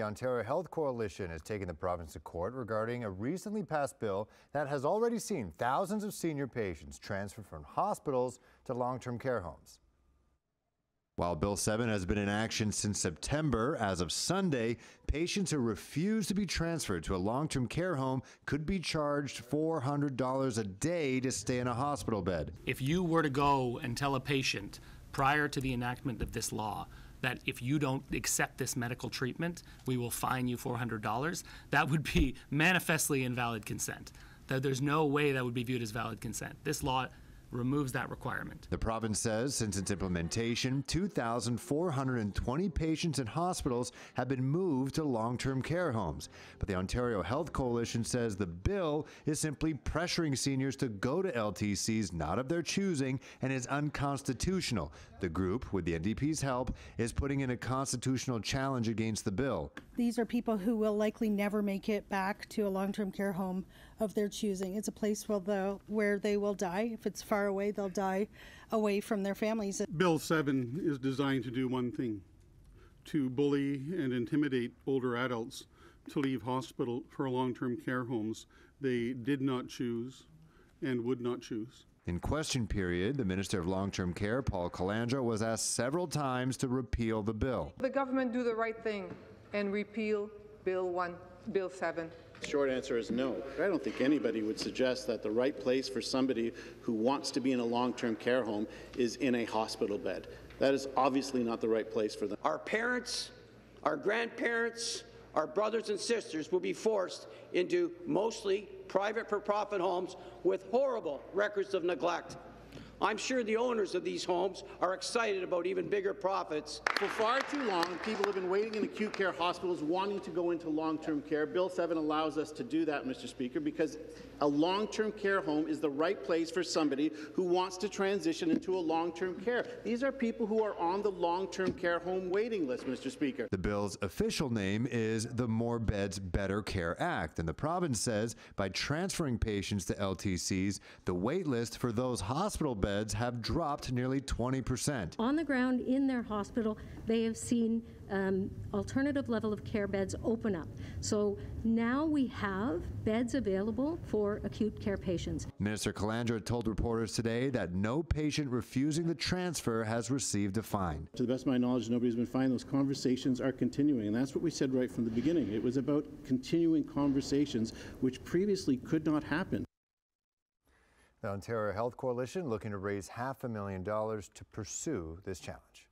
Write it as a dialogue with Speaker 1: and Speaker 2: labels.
Speaker 1: The Ontario Health Coalition has taken the province to court regarding a recently passed bill that has already seen thousands of senior patients transferred from hospitals to long-term care homes. While Bill 7 has been in action since September, as of Sunday, patients who refuse to be transferred to a long-term care home could be charged $400 a day to stay in a hospital bed.
Speaker 2: If you were to go and tell a patient prior to the enactment of this law that if you don't accept this medical treatment, we will fine you $400, that would be manifestly invalid consent. There's no way that would be viewed as valid consent. This law removes that requirement.
Speaker 1: The province says since its implementation, 2,420 patients in hospitals have been moved to long-term care homes. But the Ontario Health Coalition says the bill is simply pressuring seniors to go to LTCs not of their choosing and is unconstitutional. The group, with the NDP's help, is putting in a constitutional challenge against the bill.
Speaker 3: These are people who will likely never make it back to a long-term care home of their choosing. It's a place where they will die. If it's far away, they'll die away from their families.
Speaker 4: Bill 7 is designed to do one thing: to bully and intimidate older adults to leave hospital for long-term care homes they did not choose and would not choose.
Speaker 1: In question period, the Minister of Long-Term Care, Paul Calandra, was asked several times to repeal the bill.
Speaker 5: The government do the right thing and repeal Bill 7.
Speaker 6: The short answer is no. I don't think anybody would suggest that the right place for somebody who wants to be in a long-term care home is in a hospital bed. That is obviously not the right place for them.
Speaker 7: Our parents, our grandparents, our brothers and sisters will be forced into mostly private for-profit homes with horrible records of neglect. I'm sure the owners of these homes are excited about even bigger profits.
Speaker 6: For far too long, people have been waiting in acute care hospitals wanting to go into long-term care. Bill 7 allows us to do that, Mr. Speaker, because a long-term care home is the right place for somebody who wants to transition into a long-term care. These are people who are on the long-term care home waiting list, Mr. Speaker.
Speaker 1: The bill's official name is the More Beds, Better Care Act, and the province says by transferring patients to LTCs, the wait list for those hospital beds have dropped nearly 20%.
Speaker 8: On the ground in their hospital, they have seen alternative level of care beds open up. So now we have beds available for acute care patients.
Speaker 1: Minister Calandra told reporters today that no patient refusing the transfer has received a fine.
Speaker 6: To the best of my knowledge, nobody's been fined. Those conversations are continuing, and that's what we said right from the beginning. It was about continuing conversations which previously could not happen.
Speaker 1: The Ontario Health Coalition looking to raise $500,000 to pursue this challenge.